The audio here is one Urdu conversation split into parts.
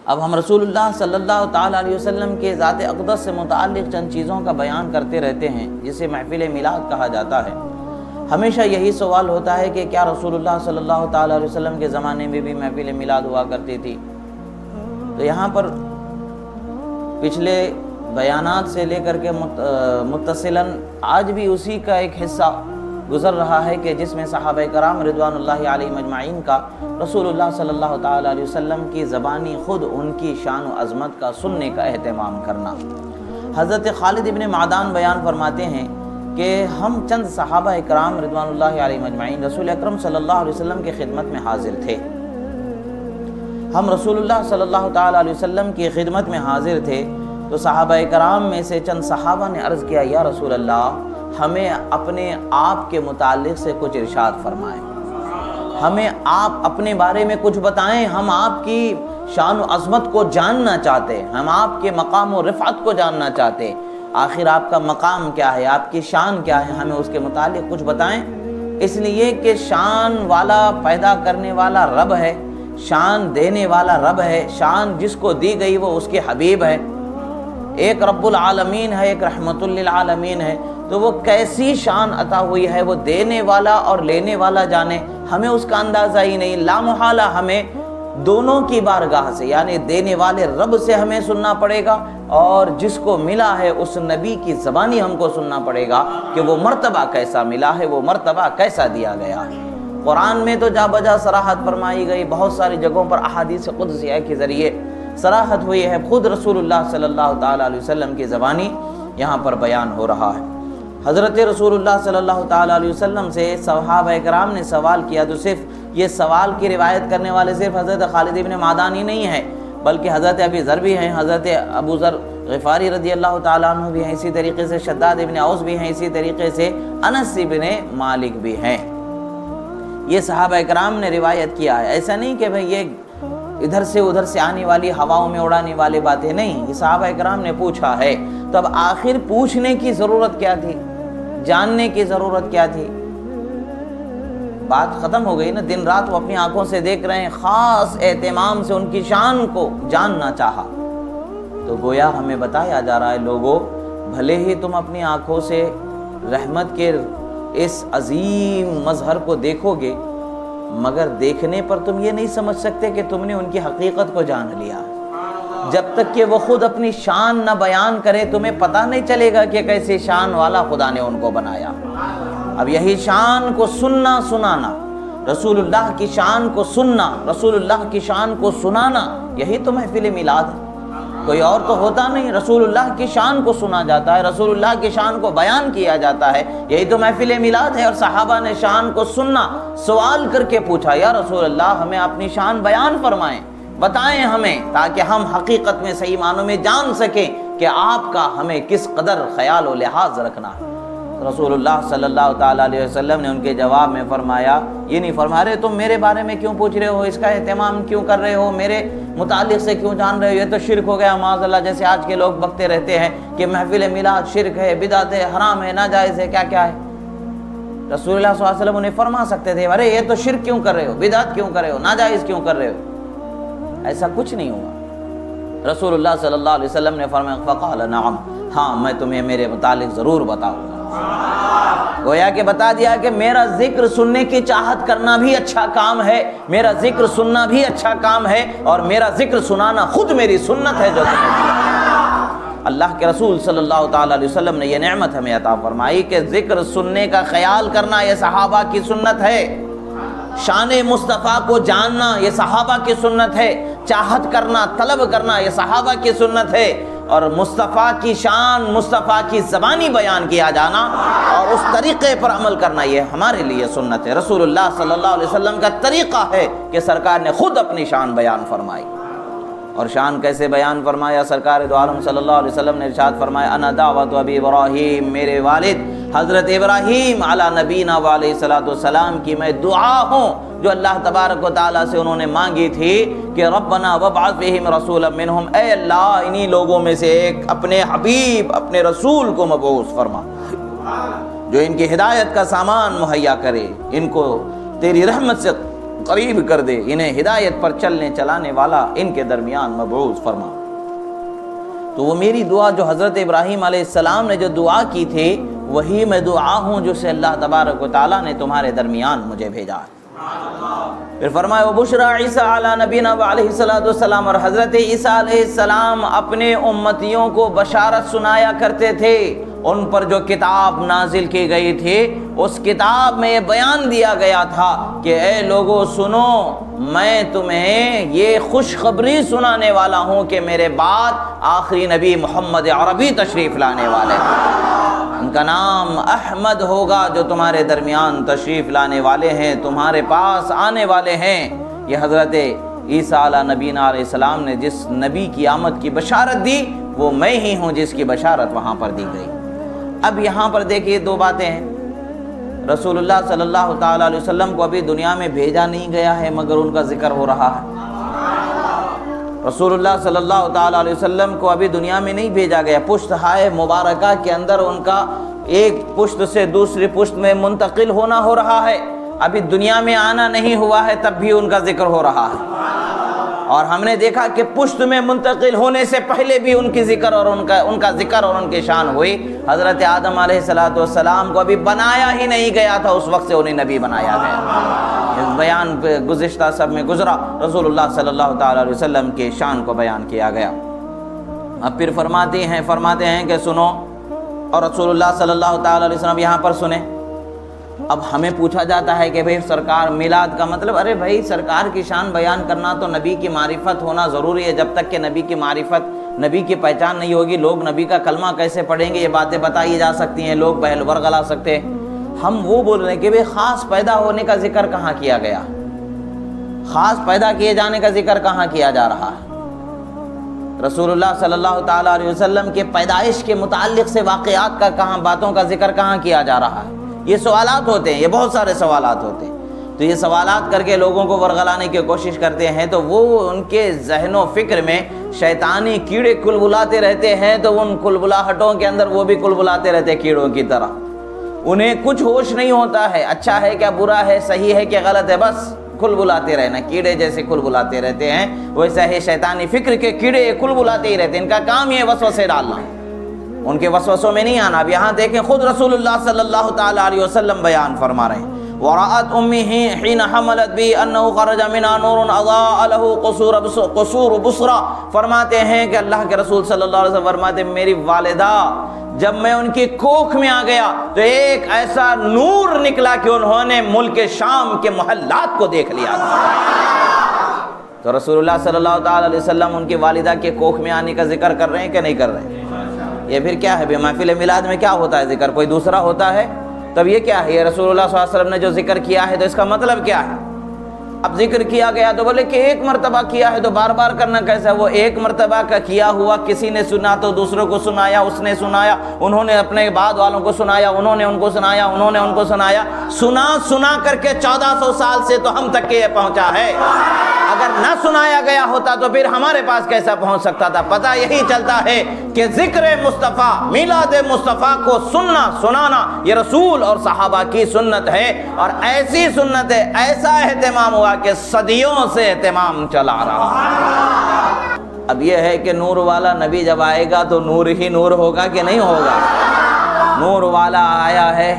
اب ہم رسول اللہ صلی اللہ تعالیٰ علیہ وسلم کے ذات اقدس سے متعلق چند چیزوں کا بیان کرتے رہتے ہیں جسے محفل میلاد کہا جاتا ہے۔ ہمیشہ یہی سوال ہوتا ہے کہ کیا رسول اللہ صلی اللہ تعالیٰ علیہ وسلم کے زمانے میں بھی محفل میلاد ہوا کرتی تھی؟ تو یہاں پر پچھلے بیانات سے لے کر کے متصلاً آج بھی اسی کا ایک حصہ گزر رہا ہے کہ جس میں صحابہ کرام رضوان اللہ علیہم اجمعین کا رسول اللہ صلی اللہ تعالیٰ علیہ وسلم کی زبانی خود ان کی شان و عظمت کا سننے کا اہتمام کرنا۔ حضرت خالد ابن معدان بیان فرماتے ہیں کہ ہم چند صحابہ کرام رضوان اللہ علیہم اجمعین رسول اکرم صلی اللہ علیہ وسلم کی خدمت میں حاضر تھے۔ ہم رسول اللہ صلی اللہ تعالیٰ علیہ وسلم کی خدمت میں حاضر تھے تو صحابہ کرام میں سے چند صحابہ نے عرض کیا، یا رسول اللہ ہمیں اپنے آپ کے متعلق سے کچھ ارشاد فرمائیں، ہمیں آپ اپنے بارے میں کچھ بتائیں، ہم آپ کی شان و عظمت کو جاننا چاہتے، ہم آپ کے مقام و رفعت کو جاننا چاہتے، آخر آپ کا مقام کیا ہے، آپ کی شان کیا ہے، ہمیں اس کے متعلق کچھ بتائیں۔ اس لیے کہ شان والا پیدا کرنے والا رب ہے، شان دینے والا رب ہے، شان جس کو دی گئی وہ اس کے حبیب ہے، ایک رب العالمین ہے، ایک رحمت للعالمین ہے، تو وہ کیسی شان عطا ہوئی ہے وہ دینے والا اور لینے والا جانے، ہمیں اس کا اندازہ ہی نہیں۔ لا محالہ ہمیں دونوں کی بارگاہ سے یعنی دینے والے رب سے ہمیں سننا پڑے گا اور جس کو ملا ہے اس نبی کی زبانی ہم کو سننا پڑے گا کہ وہ مرتبہ کیسا ملا ہے، وہ مرتبہ کیسا دیا گیا ہے۔ قرآن میں تو جا بجا صراحت فرمائی گئی، بہت ساری جگہوں پر احادیث قدسیہ کے ذریعے صراحت ہوئی ہے، خود رسول اللہ صلی اللہ تعالیٰ علیہ وسلم کی زبانی یہاں پر بیان ہو رہا ہے۔ حضرت رسول اللہ صلی اللہ تعالیٰ علیہ وسلم سے صحابہ کرام نے سوال کیا تو صرف یہ سوال کی روایت کرنے والے صرف حضرت خالد ابن معدان ہی نہیں ہیں، بلکہ حضرت ابی ذر بھی ہیں، حضرت ابو ذر غفاری رضی اللہ تعالیٰ عنہ بھی ہیں، اسی طریقے سے شداد ابن اوس بھی ہیں، اسی طریقے سے انس ابن مالک بھی ہیں۔ یہ صحابہ کرام نے روایت کیا ہے، ایسا نہیں کہ بھئی یہ ادھر سے ادھر سے آنے والی ہواؤں میں اڑانے والی باتیں نہیں، یہ صحابہ کرام نے پوچھا ہے۔ تو اب آخر پوچھنے کی ضرورت کیا تھی، جاننے کی ضرورت کیا تھی؟ بات ختم ہو گئی نا، دن رات وہ اپنی آنکھوں سے دیکھ رہے ہیں، خاص اہتمام سے ان کی شان کو جاننا چاہا تو گویا ہمیں بتایا جا رہا ہے، لوگوں بھلے ہی تم اپنی آنکھوں سے رحمت کے اس عظیم مظہر کو دیکھو گے مگر دیکھنے پر تم یہ نہیں سمجھ سکتے کہ تم نے ان کی حقیقت کو جان لیا۔ جب تک کہ وہ خود اپنی شان نہ بیان کرے تمہیں پتہ نہیں چلے گا کہ کیسے شان والا خدا نے ان کو بنایا۔ اب یہی شان کو سننا سنانا، رسول اللہ کی شان کو سننا، رسول اللہ کی شان کو سنانا، یہی تو محفل میلاد ہے، کوئی اور تو ہوتا نہیں۔ رسول اللہ کی شان کو سنا جاتا ہے، رسول اللہ کی شان کو بیان کیا جاتا ہے، یہی تو محفل میلاد ہے۔ اور صحابہ نے شان کو سننا، سوال کر کے پوچھا، یا رسول اللہ ہمیں اپنی شان بیان فرمائیں، بتائیں ہمیں، تاکہ ہم حقیقت میں صحیح معنوں میں جان سکیں کہ آپ کا ہمیں کس قدر خیال و لحاظ رکھنا ہے۔ رسول اللہ صلی اللہ تعالیٰ علیہ وسلم نے ان کے جواب میں فرمایا، یہ نہیں فرما رہے تم میرے بارے میں کیوں پوچھ رہے ہو، اس کا اہتمام کیوں کر رہے ہو، میرے متعلق سے کیوں جان رہے ہو، یہ تو شرک ہو گیا معاذ اللہ، جیسے آج کے لوگ بکتے رہتے ہیں کہ محفل میلاد شرک ہے، بدعت ہے، حرام ہے، ناجائز ہے، کیا کیا ہے۔ رسول اللہ صلی اللہ علیہ وسلم انہیں فرما سکتے تھے، ارے یہ تو شرک کیوں کر رہے ہو، بدعت کیوں کر رہے ہو، ناجائز کیوں کر رہے ہو، ایسا کچھ نہیں ہوا۔ رسول اللہ صلی اللہ علیہ وسلم نے فرمایا، فقال نعم، ہاں میں تمہیں میرے متعلق ضرور بتاؤں گا۔ گویا کہ بتا دیا کہ میرا ذکر سننے کی چاہت کرنا بھی اچھا کام ہے، میرا ذکر سننا بھی اچھا کام ہے، اور میرا ذکر سنانا خود میری سنت ہے جو اللہ کے رسول صلی اللہ تعالیٰ علیہ وسلم نے یہ نعمت ہمیں عطا فرمائی کہ ذکر سننے کا خیال کرنا یہ صحابہ کی سنت ہے، شان مصطفیٰ کو جاننا یہ صحابہ کی سنت ہے، چاہت کرنا، طلب کرنا یہ صحابہ کی سنت ہے، اور مصطفیٰ کی شان، مصطفیٰ کی زبانی بیان کیا جانا اور اس طریقے پر عمل کرنا یہ ہمارے لیے سنت ہے۔ رسول اللہ صلی اللہ علیہ وسلم کا طریقہ ہے کہ سرکار نے خود اپنی شان بیان فرمائی، اور شان کیسے بیان فرمایا؟ سرکار دو عالم صلی اللہ علیہ وسلم نے ارشاد فرمایا، انا دعوت ابی ابراہیم، میرے والد حضرت ابراہیم علی نبینا علیہ الصلوۃ والسلام کی میں دعا ہوں جو اللہ تبارک و تعالیٰ سے انہوں نے مانگی تھی کہ ربنا وابعث فیہم رسولا منہم، اے اللہ انہی لوگوں میں سے ایک اپنے حبیب، اپنے رسول کو مبعوث فرما جو ان کی ہدایت کا سامان مہیا کرے، ان کو تیری رحمت سے قریب کر دے، انہیں ہدایت پر چلنے چلانے والا ان کے درمیان مبعوث فرما۔ تو وہ میری دعا جو حضرت ابراہیم علیہ السلام نے جو دعا کی تھی وہی میں دعا ہوں جو سے اللہ تبارک و تعالیٰ نے تمہارے درمیان مجھے بھیجا ہے۔ پھر فرمایا وبشرا عیسیٰ علی نبینا علیہ السلام، اور حضرت عیسیٰ علیہ السلام اپنے امتیوں کو بشارت سنایا کرتے تھے۔ ان پر جو کتاب نازل کی گئی تھی اس کتاب میں یہ بیان دیا گیا تھا کہ اے لوگو سنو، میں تمہیں یہ خوشخبری سنانے والا ہوں کہ میرے بعد آخری نبی محمد عربی تشریف لانے والے ہیں، ان کا نام احمد ہوگا، جو تمہارے درمیان تشریف لانے والے ہیں، تمہارے پاس آنے والے ہیں۔ یہ حضرت عیسیٰ علیہ نبینا علیہ السلام نے جس نبی کی آمد کی بشارت دی وہ میں ہی ہوں جس کی بشارت وہاں پر دی گئی۔ اب یہاں پر دیکھیے دو باتیں ہیں، رسول اللہ صلی اللہ تعالیٰ علیہ وسلم کو ابھی دنیا میں بھیجا نہیں گیا ہے مگر ان کا ذکر ہو رہا ہے۔ رسول اللہ صلی اللہ تعالیٰ علیہ وسلم کو ابھی دنیا میں نہیں بھیجا گیا، پشت ہائے مبارکہ کے اندر ان کا ایک پشت سے دوسری پشت میں منتقل ہونا ہو رہا ہے، ابھی دنیا میں آنا نہیں ہوا ہے تب بھی ان کا ذکر ہو رہا ہے۔ اور ہم نے دیکھا کہ پشت میں منتقل ہونے سے پہلے بھی ان کی ذکر اور ان کا ذکر اور ان کی شان ہوئی۔ حضرت آدم علیہ السلام کو ابھی بنایا ہی نہیں گیا تھا، اس وقت سے انہیں نبی بنایا گیا۔ اس بیان پہ گزشتہ سب میں گزرا، رسول اللہ صلی اللہ تعالیٰ علیہ وسلم کی شان کو بیان کیا گیا۔ اب پھر فرماتے ہیں کہ سنو، اور رسول اللہ صلی اللہ تعالیٰ علیہ وسلم یہاں پر سنیں۔ اب ہمیں پوچھا جاتا ہے کہ بھئی سرکار میلاد کا مطلب، ارے بھائی سرکار کی شان بیان کرنا تو نبی کی معرفت ہونا ضروری ہے، جب تک کہ نبی کی معرفت، نبی کی پہچان نہیں ہوگی لوگ نبی کا کلمہ کیسے پڑھیں گے، یہ باتیں بتائی جا سکتی ہیں، لوگ بہل ورغلا سکتے ہیں۔ ہم وہ بول رہے ہیں کہ بھئی خاص پیدا ہونے کا ذکر کہاں کیا گیا، خاص پیدا کیے جانے کا ذکر کہاں کیا جا رہا ہے، رسول اللہ صلی اللہ تعالیٰ علیہ وسلم کے پیدائش کے متعلق سے واقعات کا کہاں، باتوں کا ذکر کہاں کیا جا رہا ہے۔ یہ سوالات ہوتے ہیں، یہ بہت سارے سوالات ہوتے ہیں، تو یہ سوالات کر کے لوگوں کو ورغلانے کی کوشش کرتے ہیں، تو وہ ان کے ذہن و فکر میں شیطانی کیڑے کلبلاتے رہتے ہیں، تو ان کلبلاہٹوں کے اندر وہ بھی کلبلاتے رہتے ہیں کیڑوں کی طرح، انہیں کچھ ہوش نہیں ہوتا ہے اچھا ہے کیا، برا ہے، صحیح ہے کیا، غلط ہے، بس کلبلاتے رہنا، کیڑے جیسے کلبلاتے رہتے ہیں ویسا ہے شیطانی فکر کے کیڑے کلبلاتے ہی رہتے ہیں، ان کا کام یہ وسوسے ڈالنا، ان کے وسوسوں میں نہیں آنا۔ اب یہاں دیکھیں خود رسول اللہ صلی اللہ تعالیٰ علیہ وسلم بیان فرما رہے ہیں، وَرَأَتْ أُمِّهِ حِينَ حَمَلَتْ بِهِ أَنَّهُ خَرَجَ مِنْهَا نُورٌ أَضَاءَ لَهُ قُصُورُ بُصْرَى، فرماتے ہیں کہ اللہ کے رسول صلی اللہ علیہ وسلم فرماتے ہیں میری والدہ جب میں ان کی کوکھ میں آ گیا تو ایک ایسا نور نکلا کہ انہوں نے ملک شام کے محلات کو دیکھ لیا تھا۔ تو رسول اللہ صلی اللہ تعالیٰ علیہ وسلم ان کی والدہ کے کوکھ میں آنے کا ذکر کر رہے ہیں کہ نہیں کر رہے ہیں؟ یہ پھر کیا ہے؟ محفل میلاد میں کیا ہوتا ہے ذکر، کوئی دوسرا ہوتا ہے؟ تب یہ کیا ہے؟ یہ رسول اللہ صلی اللہ علیہ وسلم نے جو ذکر کیا ہے تو اس کا مطلب کیا ہے؟ اب ذکر کیا گیا تو بولے کہ ایک مرتبہ کیا ہے تو بار بار کرنا کیسا؟ وہ ایک مرتبہ کا کیا ہوا کسی نے سنا تو دوسروں کو سنایا، اس نے سنایا، انہوں نے اپنے بعد والوں کو سنایا، انہوں نے ان کو سنایا، انہوں نے ان کو سنایا، سنا کر کے 1400 سال سے تو ہم تک کے یہ پہنچا ہے۔ اگر نہ سنایا گیا ہوتا تو پھر ہمارے پاس کیسا پہنچ سکتا تھا؟ پتہ یہی چلتا ہے کہ ذکر مصطفیٰ، میلاد مصطفیٰ کو سننا سنانا یہ رسول اور صحابہ کی سنت ہے، اور ایسی سنت ہے، ایسا اہتمام ہوا کہ صدیوں سے اہتمام چلا رہا۔ اب یہ ہے کہ نور والا نبی جب آئے گا تو نور ہی نور ہوگا کہ نہیں ہوگا؟ نور والا آیا ہے،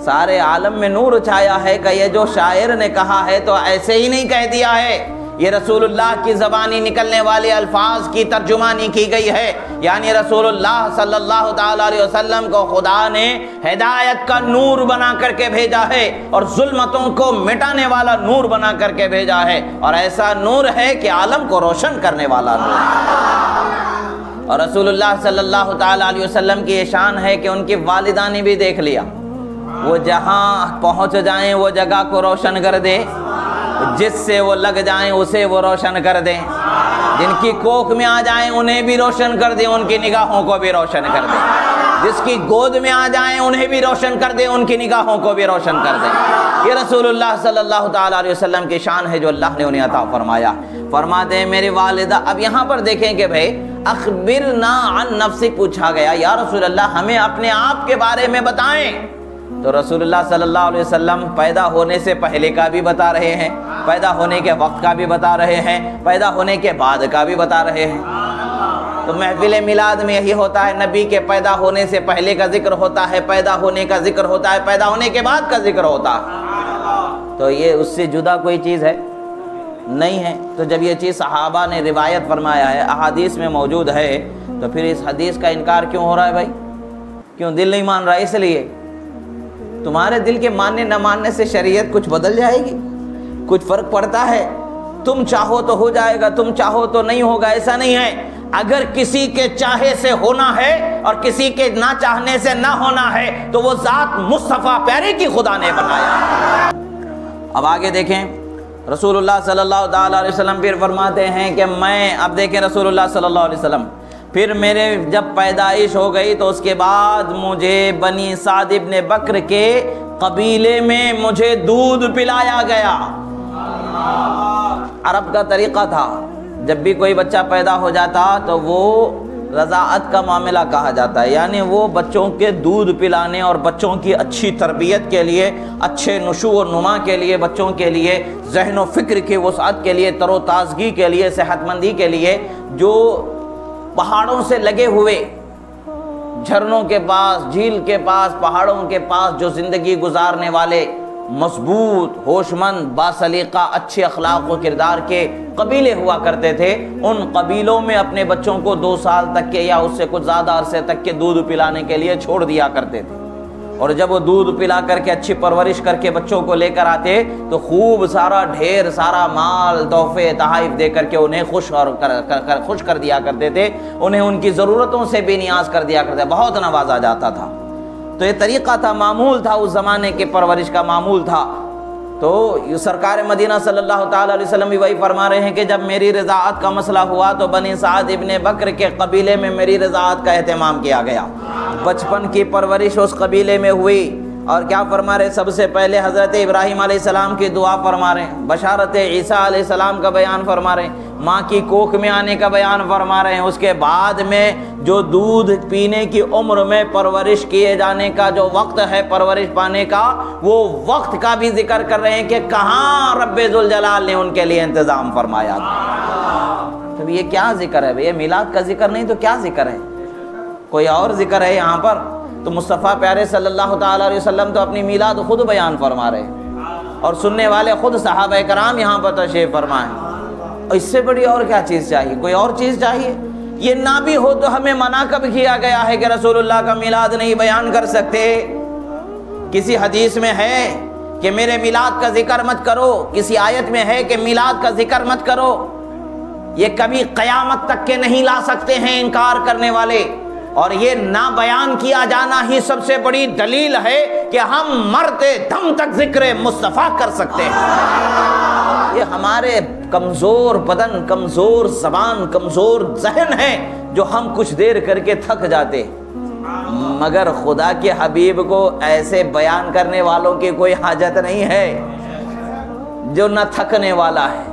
سارے عالم میں نور چھایا ہے، کہ یہ جو شاعر نے کہا ہے تو ایسے ہی نہیں کہہ دیا ہے، یہ رسول اللہ کی زبانی نکلنے والے الفاظ کی ترجمانی کی گئی ہے، یعنی رسول اللہ صلی اللہ تعالیٰ علیہ وسلم کو خدا نے ہدایت کا نور بنا کر کے بھیجا ہے، اور ظلمتوں کو مٹانے والا نور بنا کر کے بھیجا ہے، اور ایسا نور ہے کہ عالم کو روشن کرنے والا نور ہے۔ اور رسول اللہ صلی اللہ تعالیٰ علیہ وسلم کی یہ شان ہے کہ ان کی والدہ نے بھی دیکھ لیا، وہ جہاں پہنچ جائیں وہ جگہ کو روشن کر دے، جس سے وہ لگ جائیں اسے وہ روشن کر دیں، جن کی کوکھ میں آ جائیں انہیں بھی روشن کر دیں، ان کی نگاہوں کو بھی روشن کر دیں، جس کی گود میں آ جائیں انہیں بھی روشن کر دیں، ان کی نگاہوں کو بھی روشن کر دیں۔ یہ رسول اللہ صلی اللہ تعالیٰ علیہ وسلم کی شان ہے جو اللہ نے انہیں عطا فرمایا۔ فرماتے ہیں میری والدہ، اب یہاں پر دیکھیں کہ بھئی اخبرنا عن نفسک پوچھا گیا، یا رسول اللہ ہمیں اپنے آپ کے بارے میں بتائیں، تو رسول اللہ صلی اللہ علیہ وسلم پیدا ہونے سے پہلے کا بھی بتا رہے ہیں، پیدا ہونے کے وقت کا بھی بتا رہے ہیں، پیدا ہونے کے بعد کا بھی بتا رہے ہیں۔ تو محفل میلاد میں یہی ہوتا ہے، نبی کے پیدا ہونے سے پہلے کا ذکر ہوتا ہے، پیدا ہونے کا ذکر ہوتا ہے، پیدا ہونے کے بعد کا ذکر ہوتا ہے۔ تو یہ اس سے جدا کوئی چیز ہے نہیں ہے۔ تو جب یہ چیز صحابہ نے روایت فرمایا ہے، احادیث میں موجود ہے، تو پھر اس حدیث کا انکار کیوں ہو رہا ہے بھائی؟ کیوں دل نہیں مان رہا؟ اس لیے تمہارے دل کے ماننے نہ ماننے سے شریعت کچھ بدل جائے گی؟ کچھ فرق پڑتا ہے؟ تم چاہو تو ہو جائے گا، تم چاہو تو نہیں ہوگا، ایسا نہیں ہے۔ اگر کسی کے چاہے سے ہونا ہے اور کسی کے نہ چاہنے سے نہ ہونا ہے تو وہ ذات مصطفیٰ پیارے کی خدا نے بنایا۔ اب آگے دیکھیں، رسول اللہ صلی اللہ تعالیٰ علیہ وسلم پھر فرماتے ہیں کہ اب دیکھیں رسول اللہ صلی اللہ علیہ وسلم، پھر میرے جب پیدائش ہو گئی تو اس کے بعد مجھے بنی سعد ابن بکر کے قبیلے میں مجھے دودھ پلایا گیا۔ عرب کا طریقہ تھا، جب بھی کوئی بچہ پیدا ہو جاتا تو وہ رضاعت کا معاملہ کہا جاتا ہے، یعنی وہ بچوں کے دودھ پلانے اور بچوں کی اچھی تربیت کے لیے، اچھے نشو و نما کے لیے، بچوں کے لیے ذہن و فکر کی وسعت کے لیے، تر و تازگی کے لیے، صحت مندی کے لیے، جو پہاڑوں سے لگے ہوئے جھرنوں کے پاس، جھیل کے پاس، پہاڑوں کے پاس جو زندگی گزارنے والے مضبوط، ہوش مند، باسلیقہ، اچھے اخلاق و کردار کے قبیلے ہوا کرتے تھے، ان قبیلوں میں اپنے بچوں کو 2 سال تک کے یا اس سے کچھ زیادہ عرصے تک کے دودھ پلانے کے لیے چھوڑ دیا کرتے تھے۔ اور جب وہ دودھ پلا کر کے اچھی پرورش کر کے بچوں کو لے کر آتے تو خوب سارا ڈھیر سارا مال، تحفے، تحائف دے کر کے انہیں خوش کر دیا کرتے تھے، انہیں ان کی ضرورتوں سے بے نیاز کر دیا کرتے، بہت نوازا جاتا تھا۔ تو یہ طریقہ تھا، معمول تھا، اس زمانے کے پرورش کا معمول تھا۔ تو سرکار مدینہ صلی اللہ تعالیٰ علیہ وسلم بھی وہی فرما رہے ہیں کہ جب میری رضاعت کا مسئلہ ہوا تو بنی سعد ابن بکر کے قبیلے میں میری رضاعت کا اہتمام کیا گیا، بچپن کی پرورش اس قبیلے میں ہوئی۔ اور کیا فرما رہے؟ سب سے پہلے حضرت ابراہیم علیہ السلام کی دعا فرما رہے ہیں، بشارت عیسیٰ علیہ السلام کا بیان فرما رہے ہیں، ماں کی کوکھ میں آنے کا بیان فرما رہے ہیں، اس کے بعد میں جو دودھ پینے کی عمر میں پرورش کیے جانے کا جو وقت ہے، پرورش پانے کا، وہ وقت کا بھی ذکر کر رہے ہیں کہ کہاں رب ذوالجلال نے ان کے لیے انتظام فرمایا تھا۔ تو یہ کیا ذکر ہے؟ یہ میلاد کا ذکر نہیں تو کیا ذکر ہے؟ کوئی اور ذکر ہے یہاں پر؟ تو مصطفیٰ پیارے صلی اللہ تعالیٰ علیہ وسلم تو اپنی میلاد خود بیان فرما رہے ہیں، اور سننے والے خود صحابہ کرام یہاں پر تشریف فرمائیں۔ اس سے بڑی اور کیا چیز چاہیے؟ کوئی اور چیز چاہیے؟ یہ نہ بھی ہو تو ہمیں منع کب کیا گیا ہے کہ رسول اللہ کا میلاد نہیں بیان کر سکتے؟ کسی حدیث میں ہے کہ میرے میلاد کا ذکر مت کرو، کسی آیت میں ہے کہ میلاد کا ذکر مت کرو؟ یہ کبھی قیامت تک کے نہیں لا سکتے ہیں انکار کرنے والے، اور یہ نہ بیان کیا جانا ہی سب سے بڑی دلیل ہے کہ ہم مرتے دم تک ذکر مصطفیٰ کر سکتے ہیں۔ یہ ہمارے کمزور بدن، کمزور زبان، کمزور ذہن ہے جو ہم کچھ دیر کر کے تھک جاتے، مگر خدا کے حبیب کو ایسے بیان کرنے والوں کی کوئی حاجت نہیں ہے، جو نہ تھکنے والا ہے،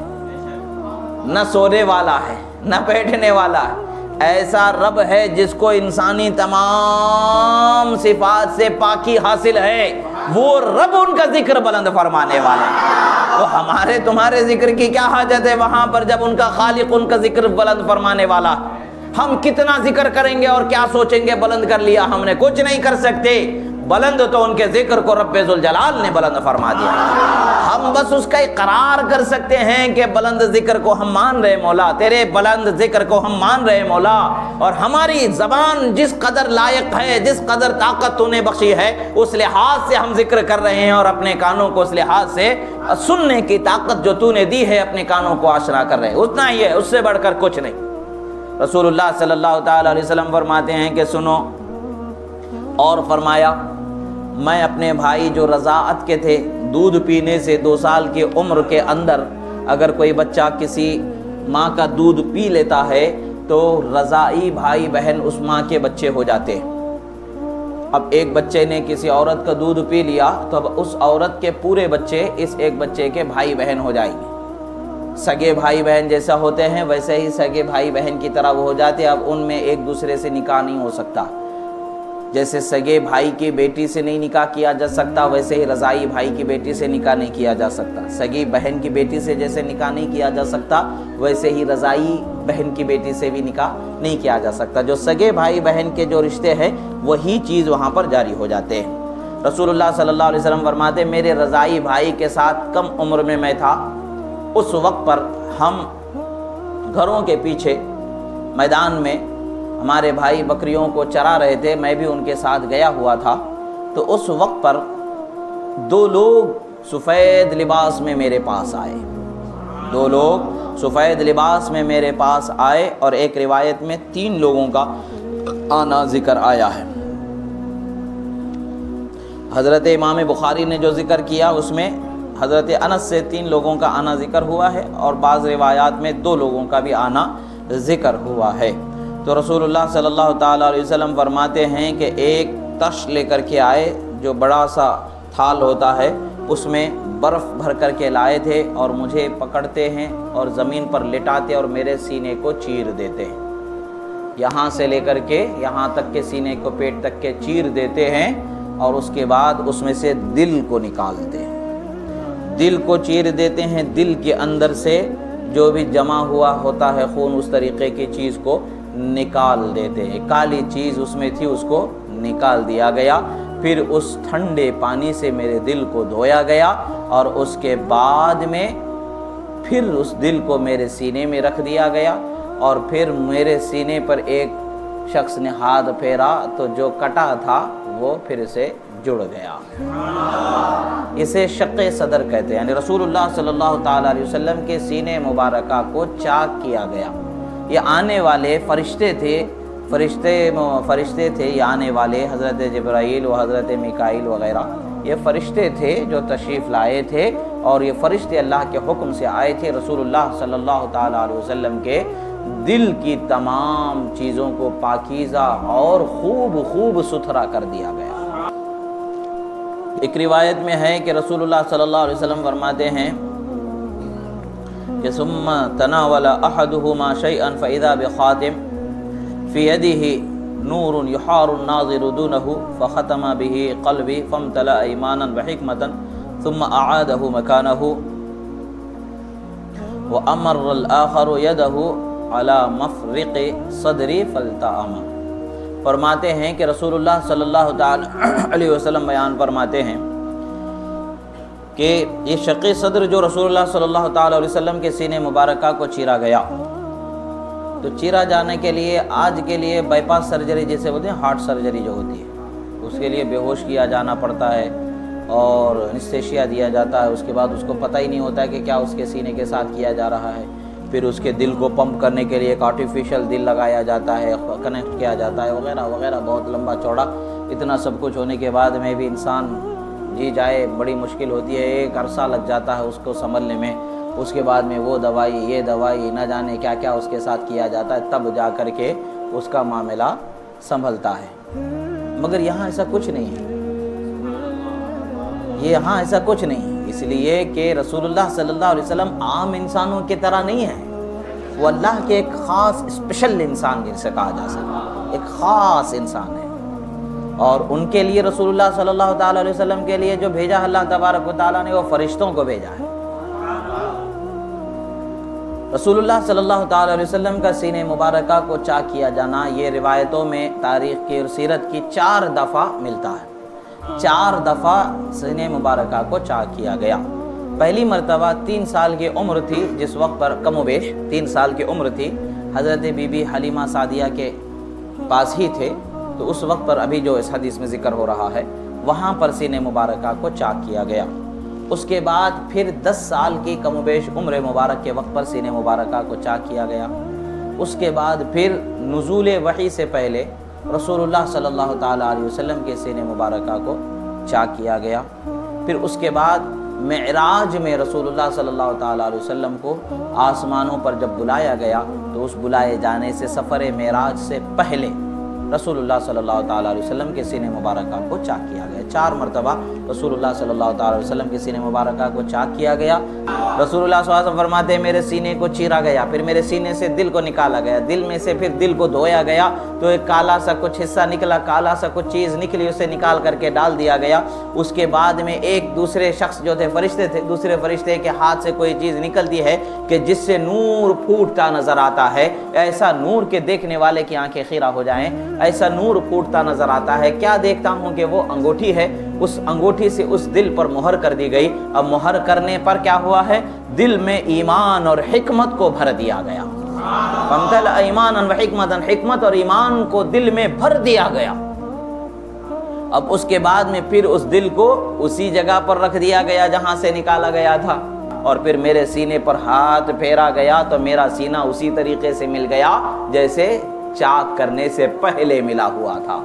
نہ سونے والا ہے، نہ بیٹھنے والا ہے۔ ایسا رب ہے جس کو انسانی تمام صفات سے پاکی حاصل ہے، وہ رب ان کا ذکر بلند فرمانے والا ہے۔ تو ہمارے تمہارے ذکر کی کیا حاجت ہے وہاں پر جب ان کا خالق ان کا ذکر بلند فرمانے والا؟ ہم کتنا ذکر کریں گے اور کیا سوچیں گے بلند کر لیا ہم نے؟ کچھ نہیں کر سکتے، بلند تو ان کے ذکر کو رب ذوالجلال نے بلند فرما دیا۔ ہم بس اس کا اقرار کر سکتے ہیں کہ بلند ذکر کو ہم مان رہے مولا، تیرے بلند ذکر کو ہم مان رہے مولا، اور ہماری زبان جس قدر لائق ہے، جس قدر طاقت تو نے بخشی ہے، اس لحاظ سے ہم ذکر کر رہے ہیں، اور اپنے کانوں کو اس لحاظ سے سننے کی طاقت جو تو نے دی ہے اپنے کانوں کو آشنا کر رہے ہیں، اتنا ہی ہے، اس سے بڑھ کر کچھ نہیں۔ رسول اللہ صلی اللہ تعالیٰ علیہ وسلم فرماتے ہیں کہ سنو، اور فرمایا میں اپنے بھائی جو رضاعت کے تھے، دودھ پینے سے 2 سال کی عمر کے اندر اگر کوئی بچہ کسی ماں کا دودھ پی لیتا ہے تو رضائی بھائی بہن اس ماں کے بچے ہو جاتے ہیں۔ اب ایک بچے نے کسی عورت کا دودھ پی لیا تو اب اس عورت کے پورے بچے اس ایک بچے کے بھائی بہن ہو جائیں گے، سگے بھائی بہن جیسا ہوتے ہیں ویسے ہی سگے بھائی بہن کی طرح وہ ہو جاتے ہیں۔ اب ان میں ایک دوسرے سے نکاح نہیں ہو سکتا۔ جیسے سگے بھائی کی بیٹی سے نہیں نکاح کیا جا سکتا، ویسے ہی رضائی بھائی کی بیٹی سے نکاح نہیں کیا جا سکتا۔ سگی بہن کی بیٹی سے جیسے نکاح نہیں کیا جا سکتا، ویسے ہی رضائی بہن کی بیٹی سے بھی نکاح نہیں کیا جا سکتا۔ جو سگے بھائی بہن کے جو رشتے ہیں وہی چیز وہاں پر جاری ہو جاتے ہیں۔ رسول اللہ صلی اللہ علیہ وسلم فرماتے ہیں میرے رضائی بھائی کے ساتھ کم عمر میں تھا، اس وقت پر ہم گھروں کے پیچھے میدان میں ہمارے بھائی بکریوں کو چرا رہے تھے، میں بھی ان کے ساتھ گیا ہوا تھا، تو اس وقت پر 2 لوگ سفید لباس میں میرے پاس آئے، 2 لوگ سفید لباس میں میرے پاس آئے، اور ایک روایت میں 3 لوگوں کا آنا ذکر آیا ہے۔ حضرت امام بخاری نے جو ذکر کیا اس میں حضرت انس سے 3 لوگوں کا آنا ذکر ہوا ہے، اور بعض روایات میں 2 لوگوں کا بھی آنا ذکر ہوا ہے۔ تو رسول اللہ صلی اللہ تعالیٰ علیہ وسلم فرماتے ہیں کہ ایک تش لے کر کے آئے، جو بڑا سا تھال ہوتا ہے، اس میں برف بھر کر کے لائے تھے، اور مجھے پکڑتے ہیں اور زمین پر لٹاتے اور میرے سینے کو چیر دیتے ہیں، یہاں سے لے کر کے یہاں تک کے سینے کو پیٹ تک کے چیر دیتے ہیں، اور اس کے بعد اس میں سے دل کو نکالتے ہیں، دل کو چیر دیتے ہیں، دل کے اندر سے جو بھی جمع ہوا ہوتا ہے خون اس طریقے کی چیز کو نکال دیتے ہیں، کالی چیز اس میں تھی اس کو نکال دیا گیا، پھر اس ٹھنڈے پانی سے میرے دل کو دھویا گیا، اور اس کے بعد میں پھر اس دل کو میرے سینے میں رکھ دیا گیا، اور پھر میرے سینے پر ایک شخص نے ہاتھ پھیرا تو جو کٹا تھا وہ پھر سے جڑ گیا۔ اسے شق صدر کہتے ہیں، یعنی رسول اللہ صلی اللہ تعالیٰ علیہ وسلم کے سینے مبارکہ کو چاک کیا گیا۔ یہ آنے والے فرشتے تھے، فرشتے تھے یہ آنے والے، حضرت جبرائیل و حضرت میکائیل وغیرہ، یہ فرشتے تھے جو تشریف لائے تھے، اور یہ فرشتے اللہ کے حکم سے آئے تھے۔ رسول اللہ صلی اللہ تعالیٰ علیہ وسلم کے دل کی تمام چیزوں کو پاکیزہ اور خوب ستھرا کر دیا گیا۔ ایک روایت میں ہے کہ رسول اللہ صلی اللہ علیہ وسلم فرماتے ہیں کہ ثم تناول احدهما شيئا فاذا بخاتم في يده نور يحار الناظر دونه فختم به قلبي فامتلأ ايمانا وحكمة ثم اعاده مكانه وامر الاخر يده على مفرق صدري فالتأم۔ فرماتے ہیں کہ رسول اللہ صلی اللہ تعالی علیہ وسلم بیان فرماتے ہیں کہ یہ شق صدر جو رسول اللہ صلی اللہ تعالی علیہ وسلم کے سینے مبارکہ کو چیرا گیا، تو چیرا جانے کے لیے آج کے لیے بائی پاس سرجری جیسے بولتے ہیں، ہارٹ سرجری جو ہوتی ہے، اس کے لیے بے ہوش کیا جانا پڑتا ہے اور انستھیشیا دیا جاتا ہے، اس کے بعد اس کو پتہ ہی نہیں ہوتا ہے کہ کیا اس کے سینے کے ساتھ کیا جا رہا ہے، پھر اس کے دل کو پمپ کرنے کے لیے ایک آرٹیفیشل دل لگایا جاتا ہے، کنیکٹ کیا جاتا ہے وغیرہ وغیرہ، بہت لمبا چوڑا۔ اتنا سب کچھ ہونے کے بعد میں بھی انسان جی جائے بڑی مشکل ہوتی ہے، ایک عرصہ لگ جاتا ہے اس کو سنبھلنے میں، اس کے بعد میں وہ دوائی یہ دوائی نہ جانے کیا کیا اس کے ساتھ کیا جاتا ہے، تب جا کر کے اس کا معاملہ سنبھلتا ہے۔ مگر یہاں ایسا کچھ نہیں ہے، یہاں ایسا کچھ نہیں، اس لیے کہ رسول اللہ صلی اللہ علیہ وسلم عام انسانوں کی طرح نہیں ہے، وہ اللہ کے ایک خاص اسپیشل انسان جسے کہا جا سکتا ہے، ایک خاص انسان ہے، اور ان کے لیے رسول اللہ صلی اللہ تعالیٰ علیہ وسلم کے لیے جو بھیجا اللہ تبارک و تعالیٰ نے وہ فرشتوں کو بھیجا ہے۔ رسول اللہ صلی اللہ تعالیٰ علیہ وسلم کا سینے مبارکہ کو چاک کیا جانا یہ روایتوں میں تاریخ کی اور سیرت کی 4 دفعہ ملتا ہے، 4 دفعہ سینے مبارکہ کو چاک کیا گیا۔ پہلی مرتبہ 3 سال کی عمر تھی، جس وقت پر کم و بیش 3 سال کی عمر تھی، حضرت بی بی حلیمہ سعدیہ کے پاس ہی تھے، تو اس وقت پر ابھی جو اس حدیث میں ذکر ہو رہا ہے وہاں پر سینے مبارکہ کو چاک کیا گیا۔ اس کے بعد پھر 10 سال کی کم و بیش عمر مبارک کے وقت پر سینے مبارکہ کو چاک کیا گیا۔ اس کے بعد پھر نزول وحی سے پہلے رسول اللہ صلی اللہ تعالیٰ علیہ وسلم کے سینے مبارکہ کو چاک کیا گیا۔ پھر اس کے بعد معراج میں رسول اللہ صلی اللہ تعالیٰ علیہ وسلم کو آسمانوں پر جب بلایا گیا تو اس بلائے جانے سے سفر معراج سے پہلے رسول اللہ صلی اللہ تعالیٰ علیہ وسلم کے سینے مبارکہ کو چاک کیا گیا۔ 4 مرتبہ رسول اللہ صلی اللہ تعالی وسلم کے سینے مبارکہ کو چاک کیا گیا۔ رسول اللہ صلی اللہ علیہ وسلم فرماتے ہیں میرے سینے کو چیرا گیا، پھر میرے سینے سے دل کو نکالا گیا، دل میں سے پھر دل کو دھویا گیا تو ایک کالا سا کچھ حصہ نکلا، کالا سا کچھ چیز نکلی، اسے نکال کر کے ڈال دیا گیا۔ اس کے بعد میں ایک دوسرے شخص جو تھے فرشتے تھے، دوسرے فرشتے کے ہاتھ سے کوئی چیز نکلتی ہے کہ جس سے نور پھوٹتا نظر آتا ہے، ایسا نور کے دیکھنے والے کی آنکھیں خیرہ ہو جائیں، ایسا نور پھوٹتا نظر آتا ہے۔ کیا دیکھتا ہوں کہ وہ انگوٹھی ہے، اس انگوٹھی سے اس دل پر مہر کر دی گئی۔ اب مہر کرنے پر کیا ہوا ہے؟ دل میں ایمان اور حکمت کو بھر دیا گیا۔ فَامْتَلَأَ إِيمَانًا وَحِكْمَةً، حکمت اور ایمان کو دل میں بھر دیا گیا۔ اب اس کے بعد میں پھر اس دل کو اسی جگہ پر رکھ دیا گیا جہاں سے نکالا گیا تھا، اور پھر میرے سینے پر ہاتھ پھیرا گیا تو میرا سینہ اسی طریقے سے مل گیا جیسے چاک کرنے سے پہلے ملا ہوا تھا۔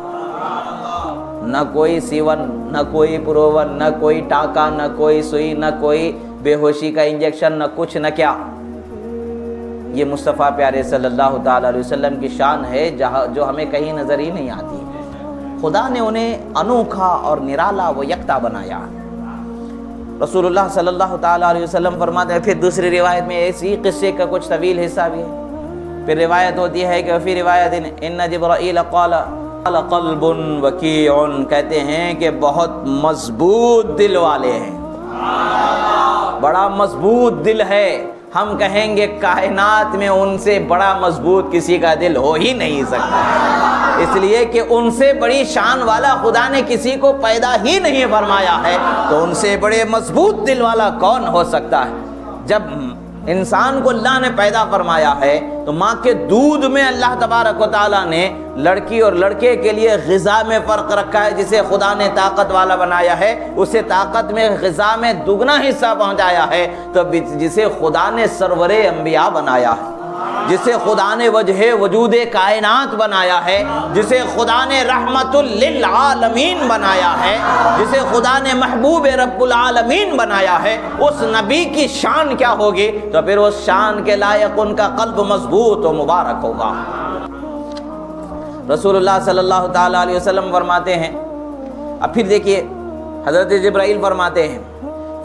نہ کوئی سیون، نہ کوئی پروون، نہ کوئی ٹاکا، نہ کوئی سوئی، نہ کوئی بے ہوشی کا انجیکشن، نہ کچھ نہ کیا۔ یہ مصطفیٰ پیارے صلی اللہ تعالی علیہ وسلم کی شان ہے جو ہمیں کہیں نظر ہی نہیں آتی۔ خدا نے انہیں انوکھا اور نرالا و یکتا بنایا۔ رسول اللہ صلی اللہ تعالی علیہ وسلم فرماتے ہیں، پھر دوسری روایت میں ایسی قصے کا کچھ طویل حصہ بھی ہے۔ پھر روایت ہوتی ہے کہ فی روایت ان جبرائیل قال قلب وکیع، کہتے ہیں کہ بہت مضبوط دل والے ہیں، بڑا مضبوط دل ہے۔ ہم کہیں گے کائنات میں ان سے بڑا مضبوط کسی کا دل ہو ہی نہیں سکتا، اس لیے کہ ان سے بڑی شان والا خدا نے کسی کو پیدا ہی نہیں فرمایا ہے، تو ان سے بڑے مضبوط دل والا کون ہو سکتا ہے؟ جب انسان کو اللہ نے پیدا فرمایا ہے تو ماں کے دودھ میں اللہ تبارک و تعالیٰ نے لڑکی اور لڑکے کے لیے غذا میں فرق رکھا ہے۔ جسے خدا نے طاقت والا بنایا ہے اسے طاقت میں غذا میں دگنا حصہ پہنچایا ہے، تو جسے خدا نے سرور انبیاء بنایا ہے، جسے خدا نے وجہ وجود کائنات بنایا ہے، جسے خدا نے رحمت للعالمین بنایا ہے، جسے خدا نے محبوب رب العالمین بنایا ہے، اس نبی کی شان کیا ہوگی؟ تو پھر اس شان کے لائق ان کا قلب مضبوط و مبارک ہوگا۔ رسول اللہ صلی اللہ تعالی علیہ وسلم فرماتے ہیں، اب پھر دیکھیے حضرت جبرائیل فرماتے ہیں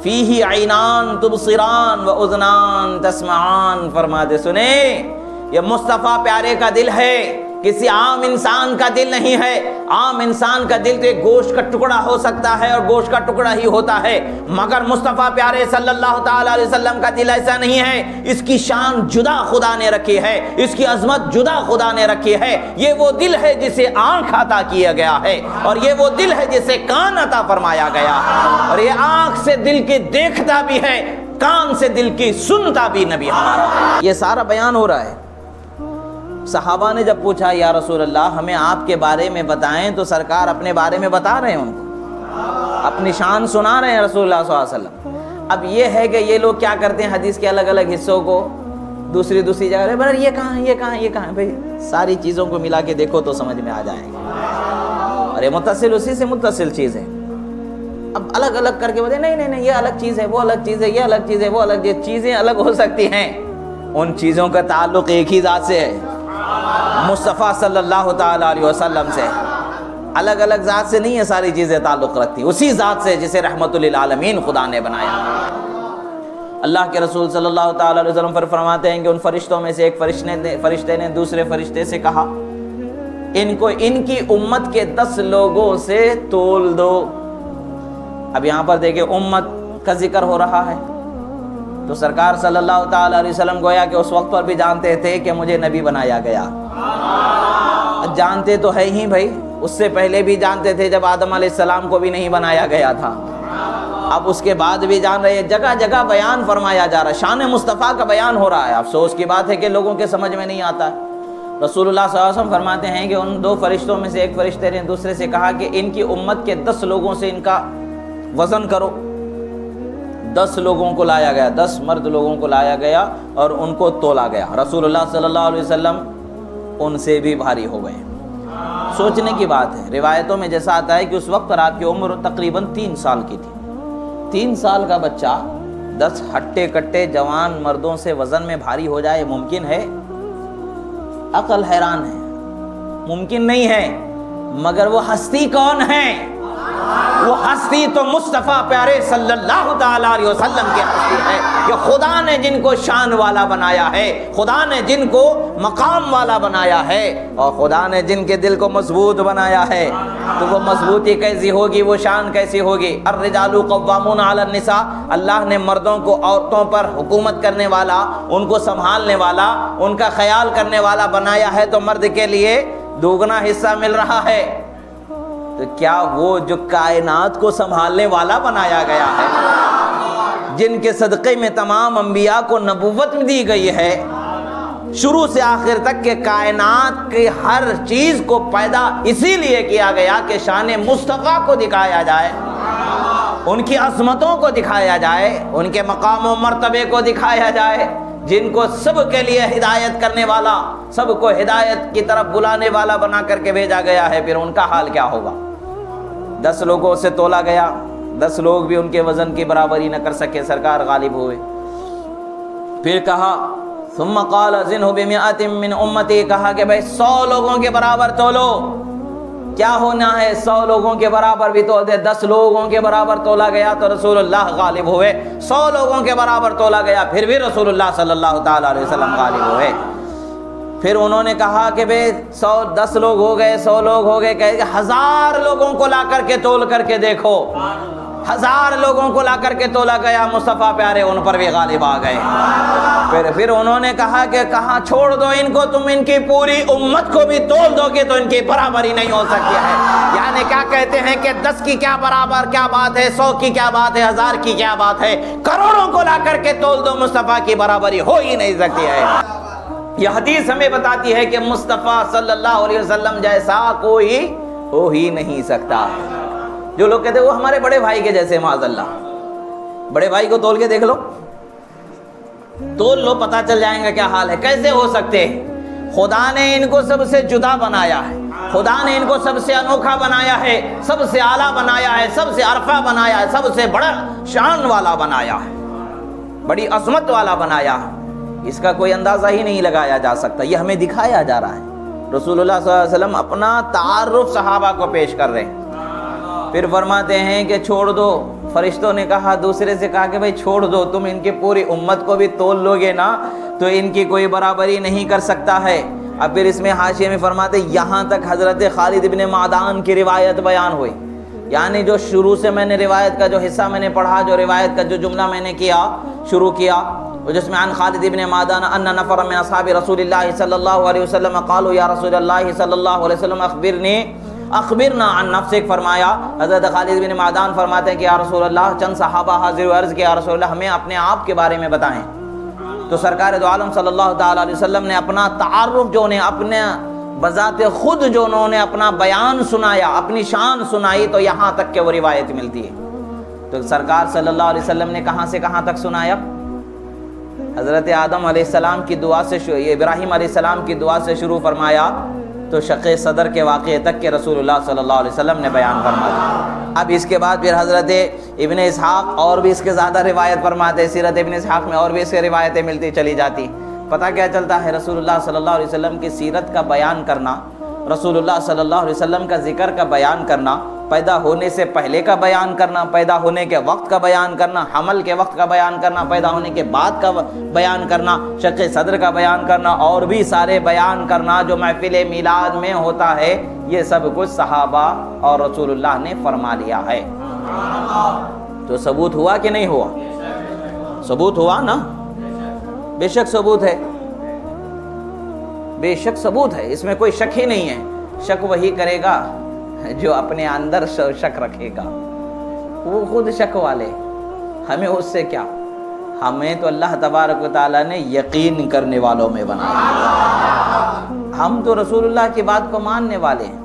فیہ عینان تبصران و اذنان تسمعان، فرماتے سنیں یہ مصطفیٰ پیارے کا دل ہے، کسی عام انسان کا دل نہیں ہے۔ عام انسان کا دل تو ایک گوشت کا ٹکڑا ہو سکتا ہے اور گوشت کا ٹکڑا ہی ہوتا ہے، مگر مصطفیٰ پیارے صلی اللہ تعالی علیہ وسلم کا دل ایسا نہیں ہے۔ اس کی شان جدا خدا نے رکھی ہے، اس کی عظمت جدا خدا نے رکھی ہے۔ یہ وہ دل ہے جسے آنکھ عطا کیا گیا ہے، اور یہ وہ دل ہے جسے کان عطا فرمایا گیا، اور یہ آنکھ سے دل کی دیکھتا بھی ہے، کان سے دل کی سنتا بھی نبی ہمارا۔ یہ سارا بیان ہو رہا ہے۔ صحابہ نے جب پوچھا یا رسول اللہ ہمیں آپ کے بارے میں بتائیں، تو سرکار اپنے بارے میں بتا رہے ہیں، ان کو اپنی شان سنا رہے ہیں رسول اللہ صلی اللہ علیہ وسلم۔ اب یہ ہے کہ یہ لوگ کیا کرتے ہیں، حدیث کے الگ الگ حصوں کو دوسری جگہ پر یہ کہاں یہ کہاں یہ کہاں، بھائی ساری چیزوں کو ملا کے دیکھو تو سمجھ میں آ جائے گا، اور یہ متصل اسی سے متصل چیز ہے۔ اب الگ الگ کر کے بولے نہیں یہ الگ چیز ہے، وہ الگ چیز ہے، یہ الگ چیز ہے، وہ الگ چیزیں الگ ہو سکتی ہیں، ان چیزوں کا تعلق ایک ہی ذات سے ہے، مصطفیٰ صلی اللہ تعالی علیہ وسلم سے۔ الگ الگ ذات سے نہیں ہے ساری چیزیں تعلق رکھتی، اسی ذات سے جسے رحمت للعالمین خدا نے بنایا۔ اللہ کے رسول صلی اللہ تعالی علیہ وسلم پر فرماتے ہیں کہ ان فرشتوں میں سے ایک فرشتے نے دوسرے فرشتے سے کہا ان کو ان کی امت کے 10 لوگوں سے تول دو۔ اب یہاں پر دیکھیں امت کا ذکر ہو رہا ہے، تو سرکار صلی اللہ تعالی علیہ وسلم گویا کہ اس وقت پر بھی جانتے تھے کہ مجھے نبی بنایا گیا۔ جانتے تو ہے ہی بھائی، اس سے پہلے بھی جانتے تھے جب آدم علیہ السلام کو بھی نہیں بنایا گیا تھا، اب اس کے بعد بھی جان رہے ہیں۔ جگہ جگہ بیان فرمایا جا رہا ہے، شان مصطفیٰ کا بیان ہو رہا ہے۔ افسوس کی بات ہے کہ لوگوں کے سمجھ میں نہیں آتا ہے۔ رسول اللہ صلی اللہ علیہ وسلم فرماتے ہیں کہ ان 2 فرشتوں میں سے ایک فرشتے نے دوسرے سے کہا کہ ان کی امت کے 10 لوگوں سے ان کا وزن کرو۔ 10 لوگوں کو لایا گیا، 10 مرد لوگوں کو لایا گیا اور ان کو تولا گیا۔ رسول اللہ صلی اللہ علیہ وسلم ان سے بھی بھاری ہو گئے۔ سوچنے کی بات ہے، روایتوں میں جیسا آتا ہے کہ اس وقت پر آپ کی عمر تقریباً 3 سال کی تھی۔ 3 سال کا بچہ 10 ہٹے کٹے جوان مردوں سے وزن میں بھاری ہو جائے، ممکن ہے؟ عقل حیران ہے، ممکن نہیں ہے۔ مگر وہ ہستی کون ہے؟ وہ ہستی تو مصطفیٰ پیارے صلی اللہ تعالیٰ علیہ وسلم کی ہستی ہے کہ خدا نے جن کو شان والا بنایا ہے، خدا نے جن کو مقام والا بنایا ہے، اور خدا نے جن کے دل کو مضبوط بنایا ہے، تو وہ مضبوطی کیسی ہوگی، وہ شان کیسی ہوگی؟ الرجال قوامون علی النساء، اللہ نے مردوں کو عورتوں پر حکومت کرنے والا، ان کو سنبھالنے والا، ان کا خیال کرنے والا بنایا ہے، تو مرد کے لیے دوگنا حصہ مل رہا ہے۔ تو کیا وہ جو کائنات کو سنبھالنے والا بنایا گیا ہے، جن کے صدقے میں تمام انبیاء کو نبوت دی گئی ہے، شروع سے آخر تک کے کائنات کی ہر چیز کو پیدا اسی لیے کیا گیا کہ شان مصطفیٰ کو دکھایا جائے، ان کی عظمتوں کو دکھایا جائے، ان کے مقام و مرتبے کو دکھایا جائے، جن کو سب کے لیے ہدایت کرنے والا، سب کو ہدایت کی طرف بلانے والا بنا کر کے بھیجا گیا ہے، پھر ان کا حال کیا ہوگا؟ 10 لوگوں سے تولا گیا، 10 لوگ بھی ان کے وزن کی برابری نہ کر سکے، سرکار غالب ہوئے۔ پھر کہا ثم قال زنہ بمئات من امتی، کہا کہ بھائی 100 لوگوں کے برابر تولو، کیا ہونا ہے 100 لوگوں کے برابر بھی تول دے۔ 10 لوگوں کے برابر تولا گیا تو رسول اللہ غالب ہوئے، 100 لوگوں کے برابر تولا گیا پھر بھی رسول اللہ صلی اللہ تعالیٰ علیہ وسلم غالب ہوئے۔ پھر انہوں نے کہا کہ بھئی 10 لوگ ہو گئے، 100 لوگ ہو گئے، کہے کہ 1000 لوگوں کو لا کر کے تول کر کے دیکھو۔ 1000 لوگوں کو لا کر کے تولا گیا، مصطفیٰ پیارے ان پر بھی غالب آ گئے۔ پھر انہوں نے کہا کہ کہاں چھوڑ دو ان کو، تم ان کی پوری امت کو بھی تول دو گے تو ان کی برابری نہیں ہو سکتی ہے۔ یعنی کیا کہتے ہیں کہ 10 کی کیا برابر کیا بات ہے، 100 کی کیا بات ہے، 1000 کی کیا بات ہے، کروڑوں کو لا کر کے تول دو، مصطفیٰ کی برابری ہو ہی نہیں سکتی ہے۔ یہ حدیث ہمیں بتاتی ہے کہ مصطفیٰ صلی اللہ علیہ وسلم جیسا کوئی ہو ہی نہیں سکتا۔ جو لوگ کہتے ہیں وہ ہمارے بڑے بھائی کے جیسے، معاذ اللہ، بڑے بھائی کو تول کے دیکھ لو، تول لو، پتہ چل جائیں گا کیا حال ہے۔ کیسے ہو سکتے ہیں؟ خدا نے ان کو سب سے جدا بنایا ہے، خدا نے ان کو سب سے انوکھا بنایا ہے، سب سے اعلیٰ بنایا ہے، سب سے عرفہ بنایا ہے، سب سے بڑا شان والا بنایا ہے، بڑی عظمت والا بنایا ہے۔ اس کا کوئی اندازہ ہی نہیں لگایا جا سکتا، یہ ہمیں دکھایا جا رہا ہے۔ رسول اللہ صلی اللہ علیہ وسلم اپنا تعارف صحابہ کو پیش کر رہے ہیں، پھر فرماتے ہیں کہ چھوڑ دو۔ فرشتوں نے کہا، دوسرے سے کہا کہ بھئی چھوڑ دو، تم ان کی پوری امت کو بھی تول لوگے نا تو ان کی کوئی برابری نہیں کر سکتا ہے۔ اب پھر اس میں حاشیے میں فرماتے یہاں تک حضرت خالد ابن معدان کی روایت بیان ہوئی، یعنی جو شروع سے میں نے روایت کا جو حصہ میں نے پڑھا، جو روایت کا جو جملہ میں نے شروع کیا، جس میں عن خالد ابن معدان ان نفر من اصحاب رسول اللہ صلی اللہ علیہ وسلم قالوا یا رسول اللہ صلی اللہ علیہ وسلم اخبرنا عن نفسک، فرمایا حضرت خالد بن معدان فرماتے ہیں کہ یا رسول اللہ، چند صحابہ حاضر و عرض کیا یا رسول اللہ ہمیں اپنے آپ کے بارے میں بتائیں۔ تو سرکار دو عالم صلی اللہ تعالیٰ علیہ وسلم نے اپنا تعارف جو انہیں اپنے بذات خود جو انہوں نے اپنا بیان سنایا، اپنی شان سنائی، تو یہاں تک کہ وہ روایت ملتی ہے۔ تو سرکار صلی اللہ علیہ وسلم نے کہاں سے کہاں تک سنایا؟ حضرت آدم علیہ السلام کی دعا سے، ابراہیم علیہ السلام کی دعا سے شروع فرمایا تو شق صدر کے واقعے تک کے رسول اللہ صلی اللہ علیہ وسلم نے بیان فرمایا۔ اب اس کے بعد پھر حضرت ابن اسحاق اور بھی اس کے زیادہ روایت فرماتے، سیرت ابن اسحاق میں اور بھی اس کے روایتیں ملتی چلی جاتی۔ پتہ کیا چلتا ہے؟ رسول اللہ صلی اللہ علیہ وسلم کی سیرت کا بیان کرنا، رسول اللہ صلی اللہ علیہ وسلم کا ذکر کا بیان کرنا، پیدا ہونے سے پہلے کا بیان کرنا، پیدا ہونے کے وقت کا بیان کرنا، حمل کے وقت کا بیان کرنا، پیدا ہونے کے بعد کا بیان کرنا، شق صدر کا بیان کرنا، اور بھی سارے بیان کرنا جو محفل میلاد میں ہوتا ہے، یہ سب کچھ صحابہ اور رسول اللہ نے فرما لیا ہے۔ تو ثبوت ہوا کہ نہیں ہوا؟ ثبوت ہوا نا، بے شک ثبوت ہے، بے شک ثبوت ہے، اس میں کوئی شک ہی نہیں ہے۔ شک وہی کرے گا جو اپنے اندر شک رکھے گا، وہ خود شک والے، ہمیں اس سے کیا؟ ہمیں تو اللہ تبارک و تعالیٰ نے یقین کرنے والوں میں بنایا، ہم تو رسول اللہ کی بات کو ماننے والے ہیں۔